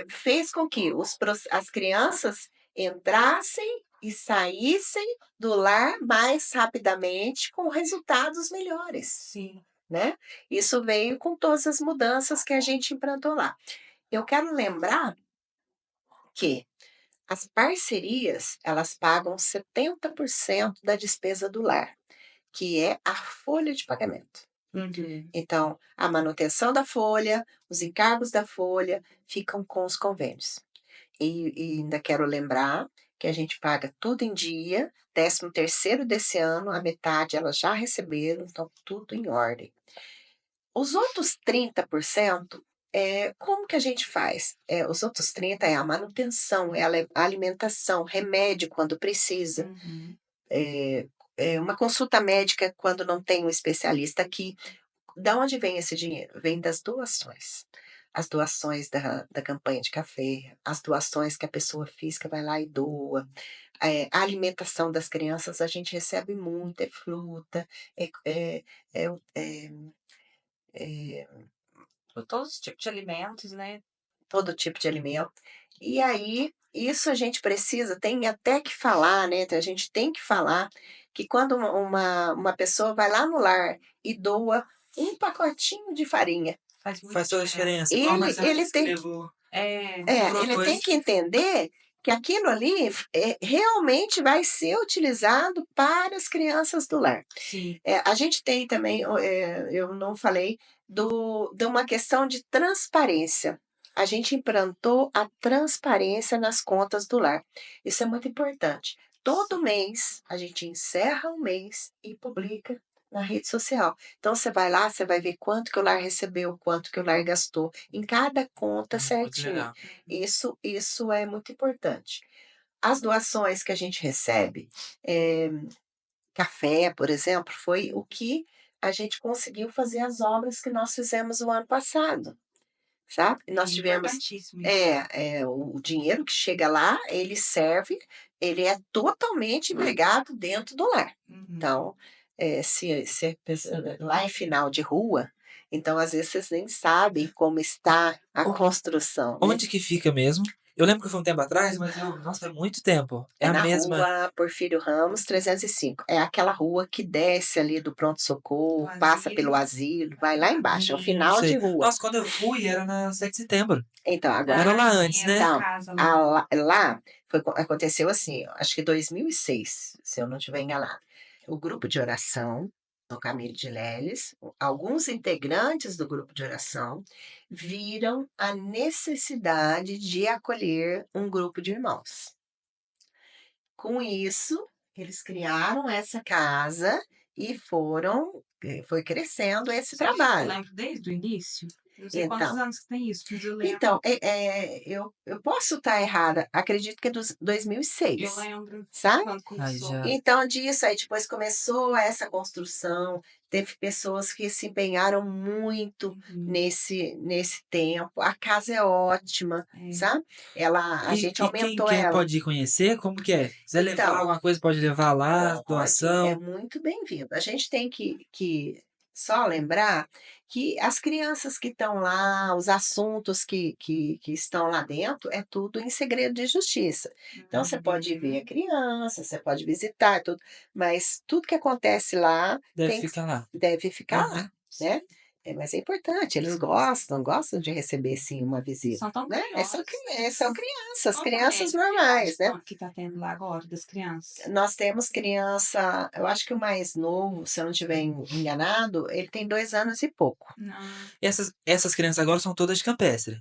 fez com que as crianças entrassem e saíssem do lar mais rapidamente com resultados melhores, Sim. né. Isso veio com todas as mudanças que a gente implantou lá. Eu quero lembrar que as parcerias, elas pagam 70% da despesa do lar, que é a folha de pagamento. Uhum. Então, a manutenção da folha, os encargos da folha ficam com os convênios. E ainda quero lembrar que a gente paga tudo em dia, 13º desse ano, a metade elas já receberam, então tudo em ordem. Os outros 30%, como que a gente faz? Os outros 30 é a manutenção, é a alimentação, remédio quando precisa, Uhum. uma consulta médica quando não tem um especialista aqui. Da onde vem esse dinheiro? Vem das doações. As doações da campanha de café, as doações que a pessoa física vai lá e doa. A alimentação das crianças a gente recebe muito, é fruta, é é o é Todos os tipos de alimentos, né? todo tipo de alimento. E aí, isso a gente precisa, tem até que falar, né, a gente tem que falar que quando uma pessoa vai lá no lar e doa um pacotinho de farinha, Faz muita Faz toda a diferença. diferença. Igual a ele Marcela ele disse que tem levou comprou ele tem coisa que entender que aquilo ali realmente vai ser utilizado para as crianças do lar. Sim. A gente tem também, eu não falei, de uma questão de transparência. A gente implantou a transparência nas contas do lar. Isso é muito importante. Todo mês, a gente encerra o mês e publica na rede social. Então, você vai lá, você vai ver quanto que o lar recebeu, quanto que o lar gastou, em cada conta muito certinho. legal. Isso é muito importante. As doações que a gente recebe, eh, café, por exemplo, foi o que a gente conseguiu fazer as obras que nós fizemos o ano passado, sabe. Nós É tivemos importantíssimo isso. o dinheiro que chega lá, ele é totalmente empregado dentro do lar. Uhum. Então, se a pessoa lá é final de rua, então às vezes vocês nem sabem como está a O construção, né. Onde que fica mesmo? Eu lembro que foi um tempo atrás, mas nossa, faz muito tempo. É É a na mesma rua Porfírio Ramos 305. É aquela rua que desce ali do pronto-socorro, Do passa pelo asilo. asilo, vai lá embaixo, é o final de sei. rua. Nossa, quando eu fui era na 7 de setembro. Então, agora Era lá Ah, antes, sim, era né? uma então, casa lá. lá aconteceu assim, ó, acho que 2006, se eu não estiver enganada. O grupo de oração, do Camilo de Leles, alguns integrantes do grupo de oração viram a necessidade de acolher um grupo de irmãos. Com isso, eles criaram essa casa e foi crescendo esse Você acredita que eu trabalho. lembro desde o início? Não sei quantos Então anos que tem isso, mas eu lembro. então, eu posso estar errada, acredito que é Eu 2006, lembro sabe. quando Aí começou. já. Então disso, aí depois começou essa construção, teve pessoas que se empenharam muito Uhum. nesse tempo, a casa é ótima, É. sabe. A E gente quem aumentou quer ela. pode ir conhecer? Como que é? Se quiser levar Então alguma coisa, pode levar lá, Pode, é doação. muito bem-vindo. A gente tem que só lembrar que as crianças que estão lá, os assuntos que estão lá dentro, é tudo em segredo de justiça. Então você pode ver a Uhum. criança, você pode visitar, tudo, mas tudo que acontece lá Deve tem que ficar lá. deve ficar Aham. lá, né. Mas é importante, eles gostam de receber sim uma visita, São tão né. curiosos. São crianças, Qual crianças que é a idade normais, né. que tá tendo lá agora das crianças? Nós temos criança, eu acho que o mais novo, se eu não estiver enganado, ele tem 2 anos e pouco. Não. Essas crianças agora são todas de Campestre.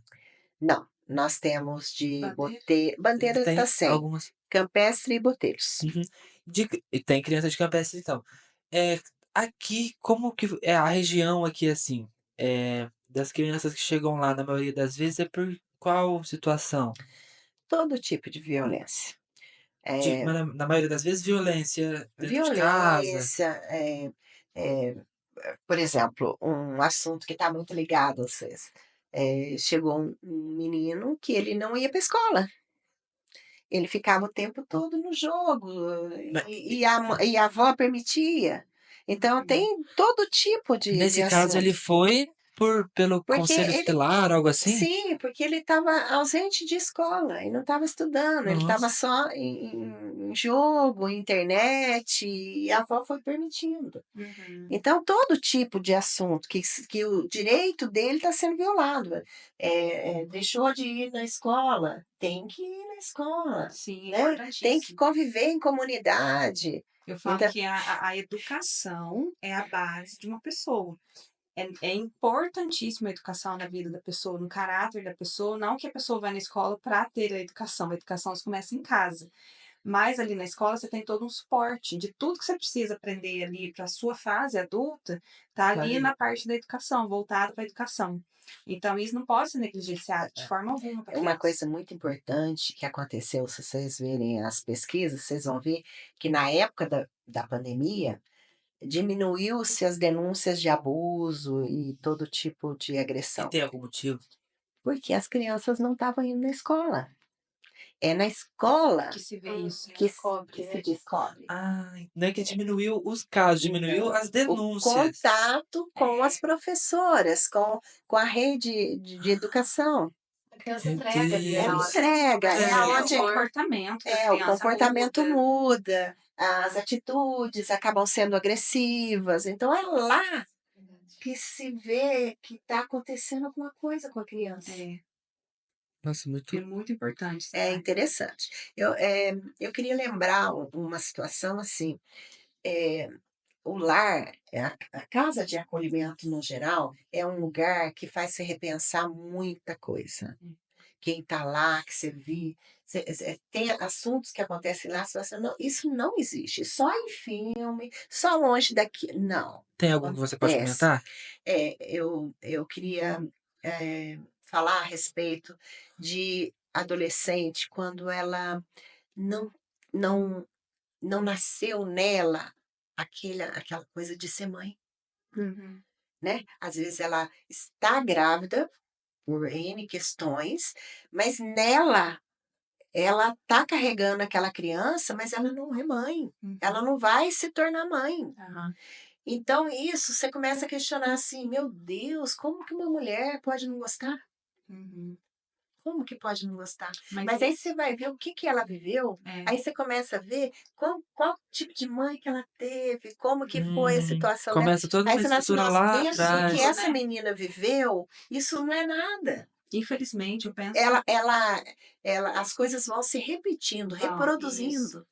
Não, nós temos de Bandeira? Bandeira tá Tem sem, algumas. Campestre e Botelhos. Uhum. E tem criança de Campestre então. Aqui, como que é a região aqui, assim, das crianças que chegam lá, na maioria das vezes, é por qual situação? Todo tipo de violência. Mas na maioria das vezes, violência dentro de casa? Violência, por exemplo, um assunto que está muito ligado a vocês. Chegou um menino que ele não ia para a escola. Ele ficava o tempo todo no jogo, Mas, e a avó permitia. Então, tem todo tipo de nesse caso, ele assunto. foi pelo Porque conselho ele, tutelar, algo assim? sim, porque ele estava ausente de escola e não estava estudando, ele estava Nossa. só em jogo, internet, e a avó foi permitindo. Uhum. Então, todo tipo de assunto que o direito dele está sendo violado. Deixou de ir na escola, tem que ir na escola, Sim, né? Tem que importantíssimo. conviver em comunidade. Eu falo Então, que a educação é a base de uma pessoa. É importantíssima a educação na vida da pessoa, no caráter da pessoa. Não que a pessoa vá na escola para ter a educação começa em casa. Mas ali na escola você tem todo um suporte de tudo que você precisa aprender ali para a sua fase adulta, tá ali na parte da educação, voltado para a educação. Então, isso não pode ser negligenciado de forma alguma para uma criança. coisa muito importante que aconteceu, se vocês verem as pesquisas, vocês vão ver que na época da pandemia, diminuiu-se as denúncias de abuso e todo tipo de E agressão, tem algum motivo? porque as crianças não estavam indo na escola. É na escola Que se vê isso. que se descobre. Ah, não é que diminuiu os casos, diminuiu as O denúncias. contato com as professoras, com a rede de educação. A criança Meu entrega ali, Ela Deus. entrega, é É. O onde comportamento da o criança comportamento muda. muda, as atitudes acabam sendo agressivas. Então é lá que se vê que está acontecendo alguma coisa com a criança. Nossa, É muito importante. É interessante. Eu queria lembrar uma situação assim. eh, o lar, a casa de acolhimento no geral, é um lugar que faz você repensar muita coisa. Quem está lá, que você vê, tem assuntos que acontecem lá, você fala assim, não, isso não existe, só em filme, só longe daqui. Não, Tem algum que você pode acontece. comentar? Eu queria falar a respeito de adolescente quando ela não, não, não nasceu nela aquela coisa de ser mãe, Uhum. né? Às vezes ela está grávida por N questões, mas nela ela está carregando aquela criança, mas ela não é mãe. Ela não vai se tornar mãe. Aham. Então, isso você começa a questionar assim: meu Deus, como que uma mulher pode não gostar? Uhum. Como que pode não gostar? Mas Mas aí você vai ver o que ela viveu, aí você começa a ver qual tipo de mãe que ela teve, como que foi a situação dela. Começa toda Aí uma você fala assim, estrutura nossa, lá isso que atrás. essa menina viveu, isso não é nada. infelizmente, eu penso As coisas vão se repetindo, Vão, reproduzindo.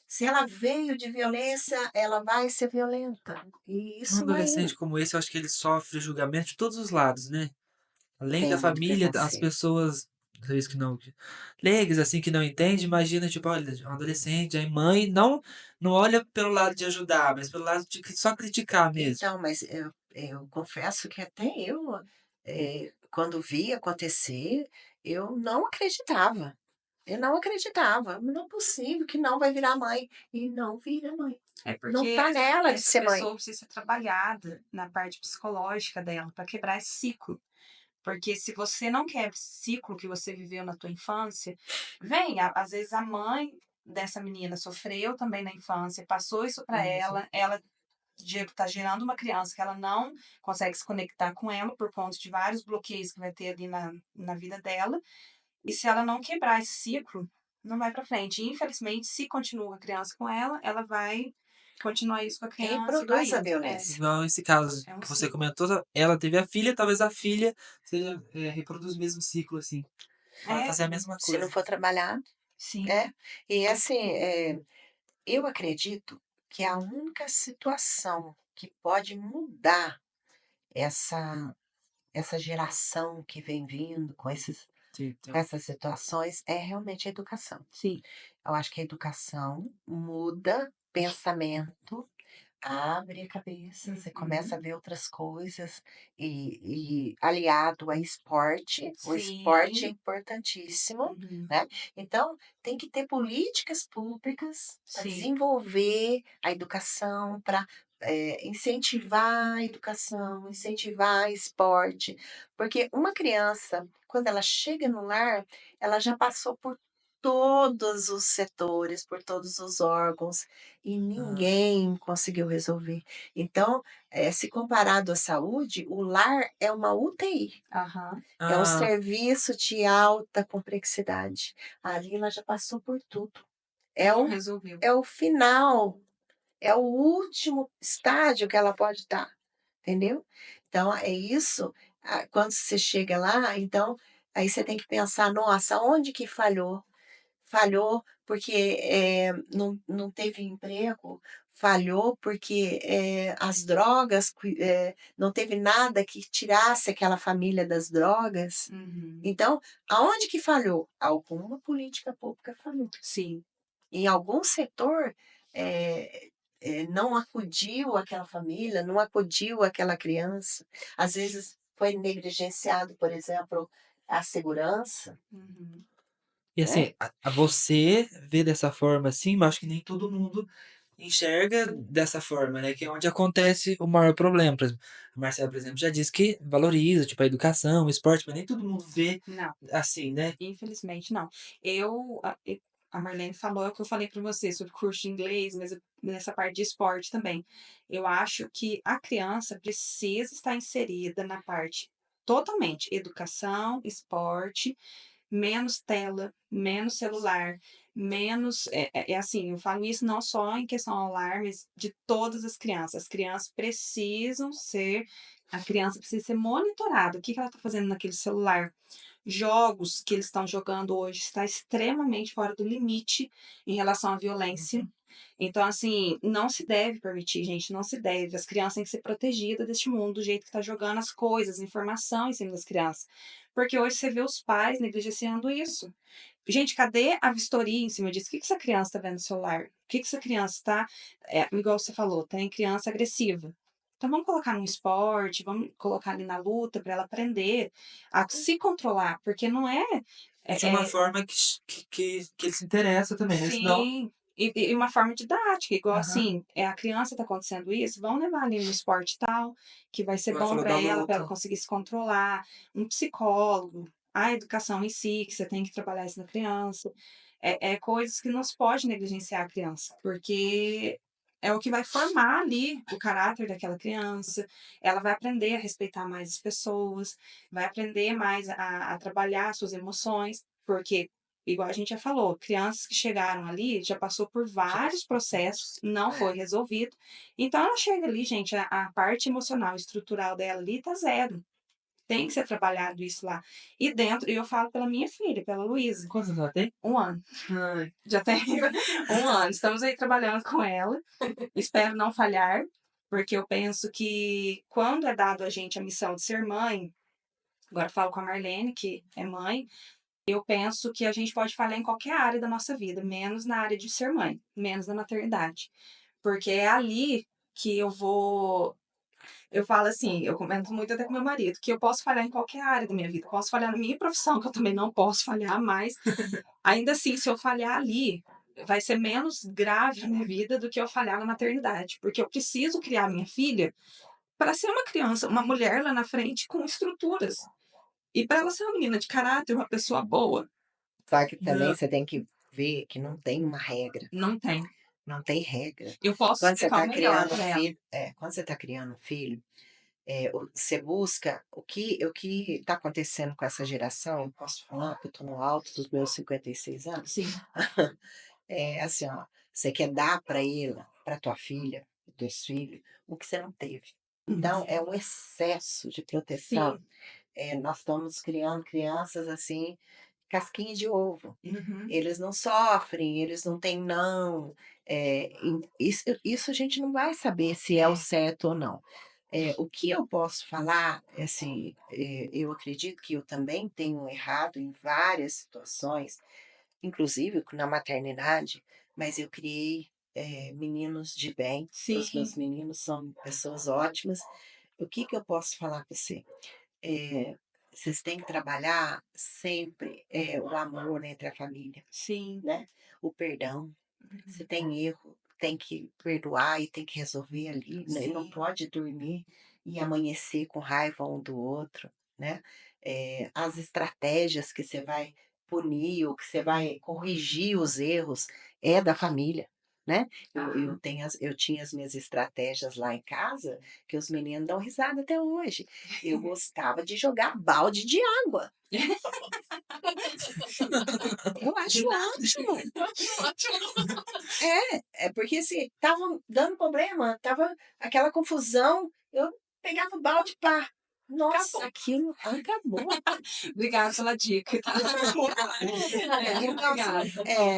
Se ela veio de violência, ela vai ser violenta. E Um isso vai adolescente indo. como esse, eu acho que ele sofre julgamento de todos os lados, né? Além da Tem muito família, as preconceito. pessoas, talvez que não, leigas, assim, que não entendem, imagina, tipo, olha, um adolescente, aí mãe, não olha pelo lado de ajudar, mas pelo lado de só criticar mesmo. Então, mas eu confesso que até eu, quando vi acontecer, eu não acreditava. Eu não acreditava. Não é possível que não vai virar mãe. E não vira mãe. É Não porque tá nela de essa ser mãe. pessoa precisa ser trabalhada na parte psicológica dela para quebrar esse ciclo. Porque se você não quebra esse ciclo que você viveu na tua infância, às vezes a mãe dessa menina sofreu também na infância, passou isso para ela está gerando uma criança que ela não consegue se conectar com ela por conta de vários bloqueios que vai ter ali na vida dela. E se ela não quebrar esse ciclo, não vai para frente. E, infelizmente, se continua a criança com ela vai continuar isso com a criança e vai Reproduz a indo. violência. Igual esse caso É um que você ciclo. comentou, ela teve a filha, talvez a filha seja, reproduz o mesmo ciclo, assim. Vai fazer a mesma Se não coisa. for trabalhar, Sim. E assim, eu acredito que a única situação que pode mudar essa, essa geração que vem vindo Sim, com essas situações é realmente a educação. Sim. Eu acho que a educação muda pensamento, abre a cabeça, você começa a ver outras coisas, e aliado a esporte, o esporte é Sim. importantíssimo, Uhum. né? Então, tem que ter políticas públicas para Sim. desenvolver a educação, para incentivar a educação, incentivar esporte, porque uma criança, quando ela chega no lar, ela já passou por todos os setores, por todos os órgãos, e Ah, ninguém conseguiu resolver. Então, se comparado à saúde, o lar é uma UTI, Aham. é um ah, serviço de alta complexidade. Ali ela já passou por tudo. É Não o, resolveu. é o final, é o último estágio que ela pode estar, entendeu? Então, é isso. Quando você chega lá, então, aí você tem que pensar, nossa, onde que falhou? Falhou porque não teve emprego, falhou porque as drogas, não teve nada que tirasse aquela família das drogas. Uhum. Então, aonde que falhou? Alguma política pública falhou. Sim. Em algum setor, não acudiu aquela família, não acudiu aquela criança. Às vezes foi negligenciado, por exemplo, a segurança, Uhum. e né? assim, a você vê dessa forma assim, mas acho que nem todo mundo enxerga dessa forma, né? Que é onde acontece o maior problema. Por exemplo, a Marcela, por exemplo, já disse que valoriza, tipo, a educação, o esporte, mas nem todo mundo vê Não. assim, né? Infelizmente, não. A Marlene falou é o que eu falei para você sobre curso de inglês, mas nessa parte de esporte também. Eu acho que a criança precisa estar inserida na parte totalmente educação, esporte, menos tela, menos celular, menos. É assim, eu falo isso não só em questão ao lar, mas de todas as crianças. As crianças precisam ser. A criança precisa ser monitorada. O que que ela está fazendo naquele celular? Jogos que eles estão jogando hoje está extremamente fora do limite em relação à violência. Então, assim, não se deve permitir, gente, não se deve. As crianças têm que ser protegidas deste mundo, do jeito que está jogando as coisas, informação em cima das crianças. Porque hoje você vê os pais negligenciando isso. Gente, cadê a vistoria em cima disso? O que que essa criança está vendo no celular? O que que essa criança está. Igual você falou, tem criança agressiva. Então vamos colocar num esporte, vamos colocar ali na luta para ela aprender a se controlar, porque não é, De uma é, é forma que ele se interessa também, né? Senão, sim, e uma forma didática, igual aham, assim, a criança está acontecendo isso, vamos levar ali no esporte tal, que vai ser igual bom falou da para ela luta. conseguir se controlar, um psicólogo, a educação em si, que você tem que trabalhar isso na criança, é coisas que não se pode negligenciar a criança, porque é o que vai formar ali o caráter daquela criança, ela vai aprender a respeitar mais as pessoas, vai aprender mais a trabalhar suas emoções, porque igual a gente já falou, crianças que chegaram ali já passou por vários processos, não foi resolvido. Então ela chega ali, gente, a parte emocional, estrutural dela ali tá zero. Tem que ser trabalhado isso lá. E dentro, e eu falo pela minha filha, pela Luísa, Quantos anos ela tem? 1 ano. Ai, Já tem 1 ano. Estamos aí trabalhando com ela. Espero não falhar, porque eu penso que quando é dado a gente a missão de ser mãe, agora eu falo com a Marlene, que é mãe, eu penso que a gente pode falhar em qualquer área da nossa vida, menos na área de ser mãe, menos na maternidade. Porque é ali que eu vou. Eu falo assim, eu comento muito até com meu marido, que eu posso falhar em qualquer área da minha vida. Eu posso falhar na minha profissão, que eu também não posso falhar, mas ainda assim, se eu falhar ali, vai ser menos grave na minha vida do que eu falhar na maternidade. Porque eu preciso criar minha filha para ser uma criança, uma mulher lá na frente com estruturas. E para ela ser uma menina de caráter, uma pessoa boa. Só que também não, você tem que ver que não tem uma regra, Não tem. não tem regra. Eu posso Quando você explicar o está melhor criando um para ela. filho, quando você está criando um filho, você busca o que está acontecendo com essa geração, eu posso falar que eu estou no alto dos meus 56 anos, Sim. é assim, ó, você quer dar para ele, para tua filha, para teus filhos, o que você não teve. Então, Uhum. é um excesso de proteção. Sim. Nós estamos criando crianças assim, casquinha de ovo. Uhum. Eles não sofrem, eles não têm não. Isso a gente não vai saber se é o É. certo ou não. O que eu posso falar, assim, eu acredito que eu também tenho errado em várias situações, inclusive na maternidade, mas eu criei meninos de bem, os meus Sim. meninos são pessoas ótimas. O que eu posso falar para você? Eh, Vocês têm que trabalhar sempre o amor entre a família, Sim. né? O perdão. Se Uhum. tem erro, tem que perdoar e tem que resolver ali, né, e não Sim. pode dormir e amanhecer com raiva um do outro, né. As estratégias que você vai punir ou que você vai corrigir os erros é da família, né. Aham. Eu tinha as minhas estratégias lá em casa, que os meninos dão risada até hoje. Eu gostava de jogar balde de água. Eu De acho nada. ótimo. Ótimo. É porque assim, estavam dando problema, estava aquela confusão, eu pegava o balde, pá, nossa, Acabou. aquilo acabou. Obrigada pela dica, tá? Então assim, Obrigada.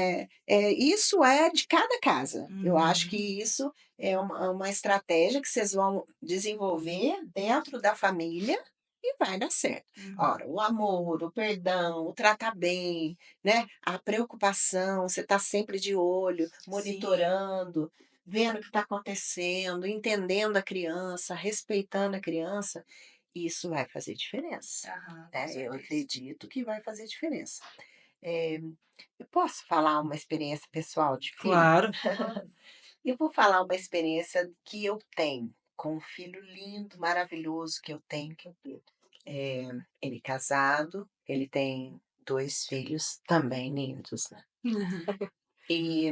isso é de cada casa. Eu acho que Uhum. isso é uma estratégia que vocês vão desenvolver dentro da família e vai dar certo. Uhum. Ora, o amor, o perdão, o tratar bem, né, a preocupação, você tá sempre de olho, Sim. monitorando, vendo o que está acontecendo, entendendo a criança, respeitando a criança, isso vai fazer diferença, Aham, com né, eu certeza. acredito que vai fazer diferença. Eh, eu posso falar uma experiência pessoal de filho? Claro. Claro. Eu vou falar uma experiência que eu tenho com um filho lindo, maravilhoso que eu tenho, ele é casado, ele tem 2 filhos também lindos, né. Uhum. E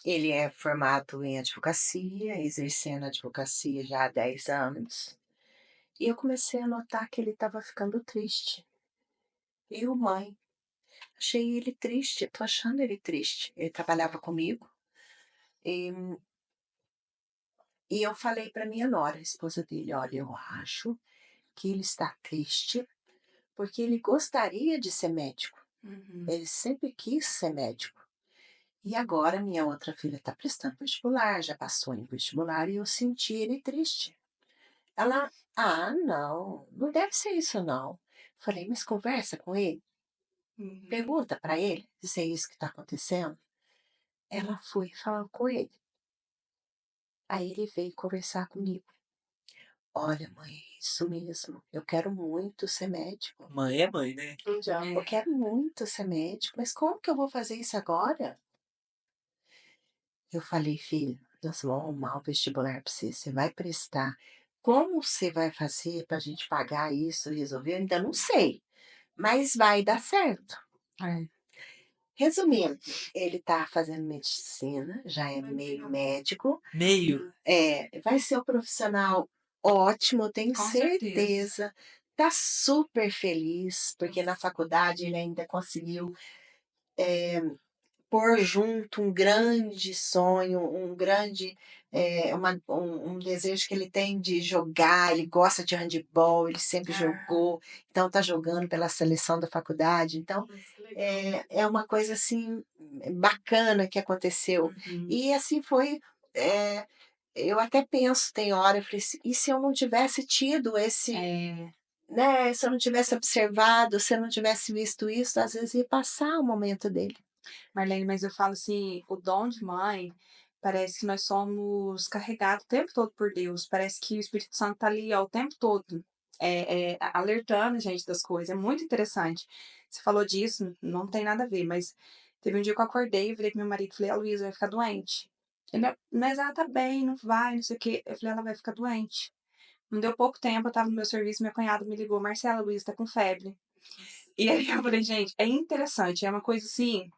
ele é formado em advocacia, exercendo a advocacia já há 10 anos, e eu comecei a notar que ele estava ficando triste. Eu, mãe, achei ele triste, tô achando ele triste. Ele trabalhava comigo, e eu falei para minha nora, a esposa dele: "Olha, eu acho que ele está triste, porque ele gostaria de ser médico, Uhum. ele sempre quis ser médico. E agora minha outra filha está prestando vestibular, já passou em vestibular e eu senti ele triste". Ela: "Ah, não, não deve ser isso não". Falei: "Mas conversa com ele, Uhum. pergunta para ele se é isso que está acontecendo". Ela foi falar com ele. Aí ele veio conversar comigo. "Olha, mãe, é isso mesmo. Eu quero muito ser médico. Mãe é mãe, né? Já. Eu quero muito ser médico, mas como que eu vou fazer isso agora?". Eu falei: "Filho, nós vamos arrumar um vestibular para você. Você vai prestar. Como você vai fazer para a gente pagar isso e resolver? Eu ainda não sei, mas vai dar certo". É. Resumindo, ele está fazendo medicina, já é meio médico. Meio. Vai ser um profissional ótimo, eu tenho Com certeza. certeza. Tá super feliz, porque na faculdade ele ainda conseguiu pôr junto um grande sonho, um grande, um desejo que ele tem de jogar, ele gosta de handebol, ele sempre Ah. jogou, então tá jogando pela seleção da faculdade, então Nossa, que legal. é uma coisa, assim, bacana que aconteceu. Uhum. E assim foi, eu até penso, tem hora, eu falei assim: "E se eu não tivesse tido esse", É. né, se eu não tivesse observado, se eu não tivesse visto isso, às vezes ia passar o momento dele. Marlene, mas eu falo assim, o dom de mãe, parece que nós somos carregados o tempo todo por Deus. Parece que o Espírito Santo tá ali, ó, o tempo todo, alertando a gente das coisas. É muito interessante. Você falou disso, não tem nada a ver, mas teve um dia que eu acordei, eu virei pro meu marido e falei: "A Luísa vai ficar doente". Ele: "Mas ela tá bem, não vai, não sei o quê". Eu falei: "Ela vai ficar doente". Não deu pouco tempo, eu estava no meu serviço, meu cunhado me ligou: "Marcela, a Luísa tá com febre". E aí eu falei: "Gente, é interessante, é uma coisa assim,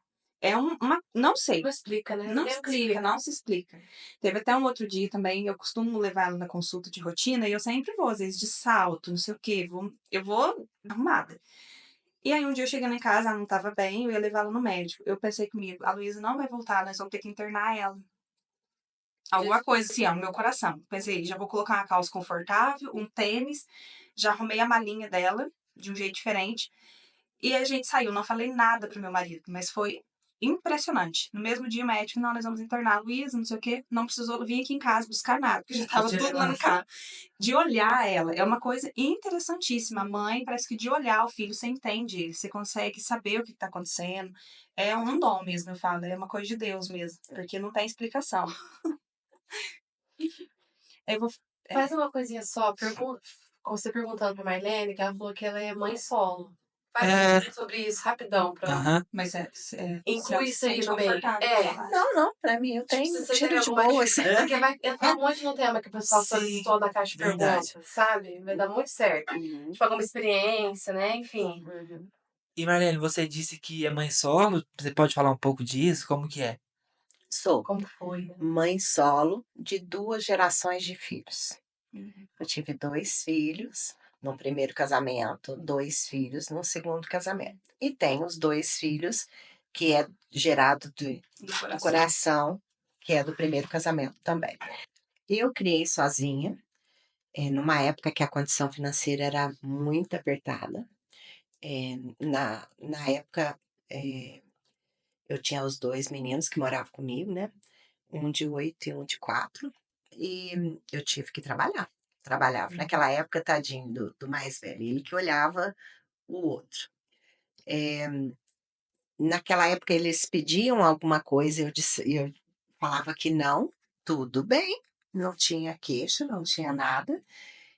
é uma não sei, Não explica, né? não Deus explica, não se explica". Teve até um outro dia também, eu costumo levar ela na consulta de rotina e eu sempre vou, às vezes, de salto, não sei o quê, eu vou arrumada. E aí um dia eu cheguei lá em casa, ela não estava bem, eu ia levar ela no médico. Eu pensei comigo: "A Luísa não vai voltar, nós vamos ter que internar ela". Alguma coisa assim, ó, no meu coração. Pensei: "Já vou colocar uma calça confortável, um tênis", já arrumei a malinha dela, de um jeito diferente, e a gente saiu. Não falei nada pro meu marido, mas foi impressionante. No mesmo dia o médico: "Não, nós vamos internar a Luísa, não sei o quê", não precisou vir aqui em casa buscar nada, porque já Já estava tinha tudo lá levado. no carro. De olhar ela, é uma coisa interessantíssima. A mãe, parece que de olhar o filho, você entende ele, você consegue saber o que está acontecendo. É um dom mesmo, eu falo, é uma coisa de Deus mesmo, porque não tem explicação. Eu vou Faz uma coisinha só, você perguntando pra Marlene, que ela falou que ela é mãe solo. Faz sobre isso, rapidão, pra... Aham. Mas Inclui isso aí sente no meio. confortável É. de falar. Não, pra mim eu Tipo, tenho se você tiro tem de alguma boa. Porque vai entrar muito no tema que o pessoal Sim, solicitou da caixa de verdade. perguntas, sabe? Vai dar muito certo. Uhum, Tipo, alguma experiência, né? Enfim. uhum. E Marlene, você disse que é mãe solo? Você pode falar um pouco disso? Como que é? Sou Como foi, né? mãe solo de 2 gerações de filhos. Eu tive 2 filhos no primeiro casamento, 2 filhos no segundo casamento. E tenho os 2 filhos que é gerado do coração, que é do primeiro casamento também. Eu criei sozinha, numa época que a condição financeira era muito apertada. Na época, eu tinha os 2 meninos que moravam comigo, né? Um de 8 e um de 4. E eu tive que trabalhar. Trabalhava. Naquela época, tadinho do mais velho, ele que olhava o outro. Naquela época, eles pediam alguma coisa, eu falava que não, tudo bem, não tinha queixa, não tinha nada.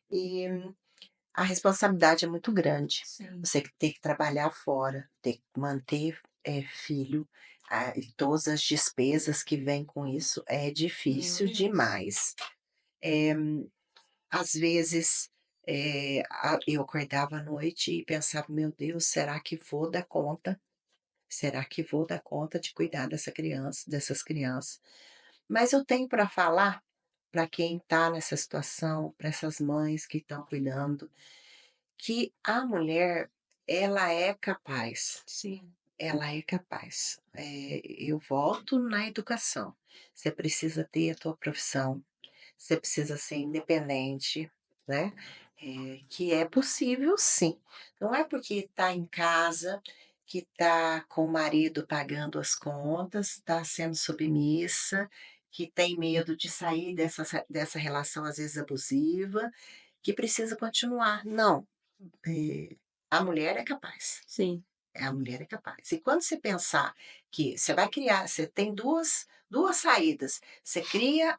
E a responsabilidade é muito grande. Sim. Você tem que trabalhar fora, ter que manter filho, e todas as despesas que vêm com isso é difícil Deus. demais. Às vezes, eu acordava à noite e pensava, meu Deus, será que vou dar conta? Será que vou dar conta de cuidar dessas crianças? Mas eu tenho para falar para quem está nessa situação, para essas mães que estão cuidando, que a mulher, ela é capaz. Sim. Ela é capaz. Eu volto na educação. Você precisa ter a tua profissão, você precisa ser independente, né? Que é possível sim. Não é porque está em casa, que está com o marido pagando as contas, está sendo submissa, que tem medo de sair dessa relação às vezes abusiva, que precisa continuar. Não. A mulher é capaz. Sim. A mulher é capaz. E quando você pensar que você vai criar, você tem duas saídas. Você cria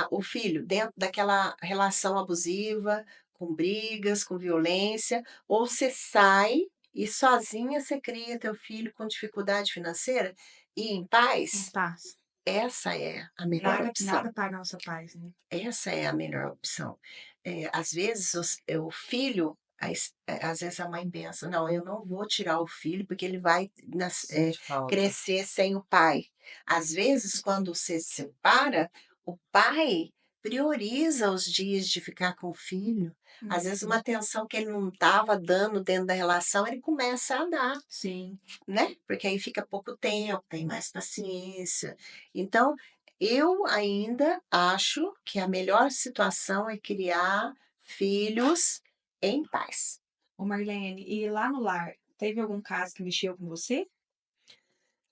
o filho dentro daquela relação abusiva, com brigas, com violência, ou você sai e sozinha você cria teu filho com dificuldade financeira e em Em paz. paz. Essa é a melhor opção. Nada paga a nossa paz, né? Essa é a melhor opção. Às vezes, o filho, às vezes a mãe pensa, não, eu não vou tirar o filho porque ele vai Sente falta. crescer sem o pai. Às vezes, quando você se separa, o pai prioriza os dias de ficar com o filho. Às vezes, uma atenção que ele não estava dando dentro da relação, ele começa a dar, Sim. né? Porque aí fica pouco tempo, tem mais paciência. Então, eu ainda acho que a melhor situação é criar filhos em paz. Ô Marlene, e lá no lar, teve algum caso que mexeu com você?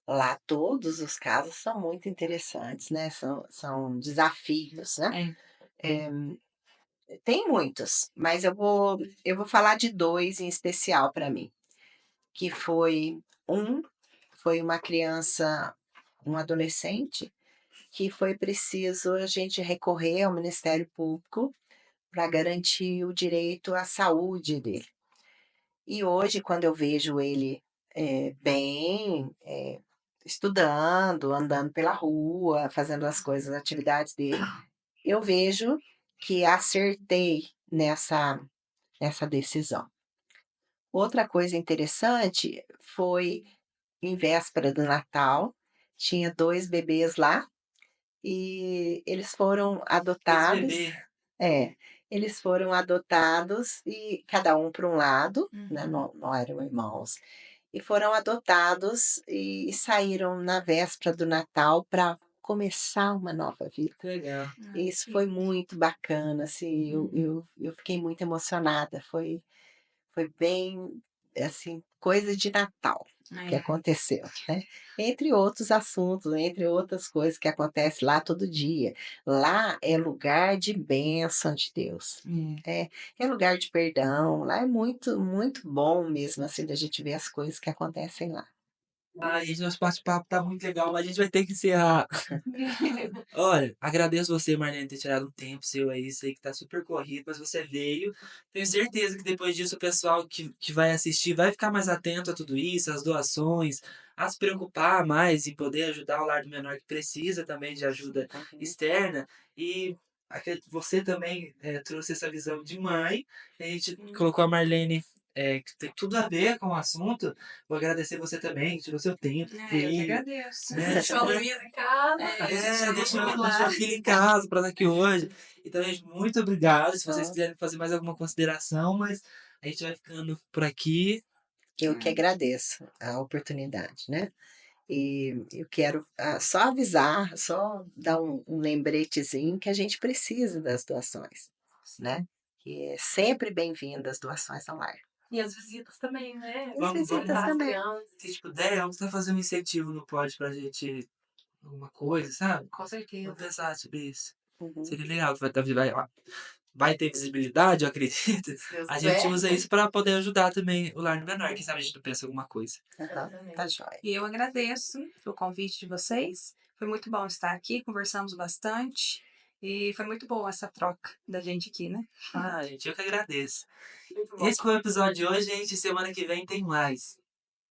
Lá todos os casos são muito interessantes, né? São desafios, né? É. Tem muitos, mas eu vou falar de 2 em especial para mim, que foi uma criança, um adolescente, que foi preciso a gente recorrer ao Ministério Público para garantir o direito à saúde dele. E hoje, quando eu vejo ele bem, estudando, andando pela rua, fazendo as coisas, as atividades dele, eu vejo que acertei nessa decisão. Outra coisa interessante foi em véspera do Natal, tinha 2 bebês lá e eles foram adotados. Bebê. Eles foram adotados e cada um para um lado, né, Uhum. não eram irmãos, e foram adotados e saíram na véspera do Natal para começar uma nova vida. Que legal. Isso foi muito bacana, assim, eu fiquei muito emocionada, foi bem, assim, coisa de Natal que aconteceu, né. Entre outros assuntos, entre outras coisas que acontecem lá todo dia. Lá é lugar de bênção de Deus. É lugar de perdão, lá é muito, muito bom mesmo, assim, da gente ver as coisas que acontecem lá. Ai, gente, nosso bate-papo tá muito legal, mas a gente vai ter que encerrar. Olha, agradeço você, Marlene, ter tirado um tempo seu aí. Sei que tá super corrido, mas você veio. Tenho certeza que depois disso o pessoal que vai assistir vai ficar mais atento a tudo isso, às doações, a se preocupar mais em poder ajudar o lar do menor que precisa também de ajuda externa. E você também trouxe essa visão de mãe. A gente colocou a Marlene, que tem tudo a ver com o assunto. Vou agradecer você também, que tirou seu tempo, Eu que veio, agradeço. né? Deixou a Luísa em casa. Deixou lá. a filha em casa pra estar aqui hoje. Então, gente, muito obrigado. Se vocês Ó, quiserem fazer mais alguma consideração, mas a gente vai ficando por aqui. eu que agradeço a oportunidade, né? E eu quero só avisar, só dar um lembretezinho que a gente precisa das doações, né? Que é sempre bem-vindo as doações ao lar. E as visitas também, né? As Vamos- visitas As também. crianças, Se puder, vamos tentar fazer um incentivo no pod pra gente, alguma coisa, sabe? com certeza. Vamos pensar sobre isso. Uhum. Seria legal. Vai ter visibilidade, eu acredito. Se Deus A gente quiser. usa isso pra poder ajudar também o lar do menor. Quem sabe a gente não pensa em alguma coisa. Aham, tá jóia. E eu agradeço o convite de vocês. Foi muito bom estar aqui, conversamos bastante. E foi muito boa essa troca da gente aqui, né? Ah, gente, eu que agradeço. Muito bom. Esse foi o episódio de hoje, gente. Semana que vem tem mais.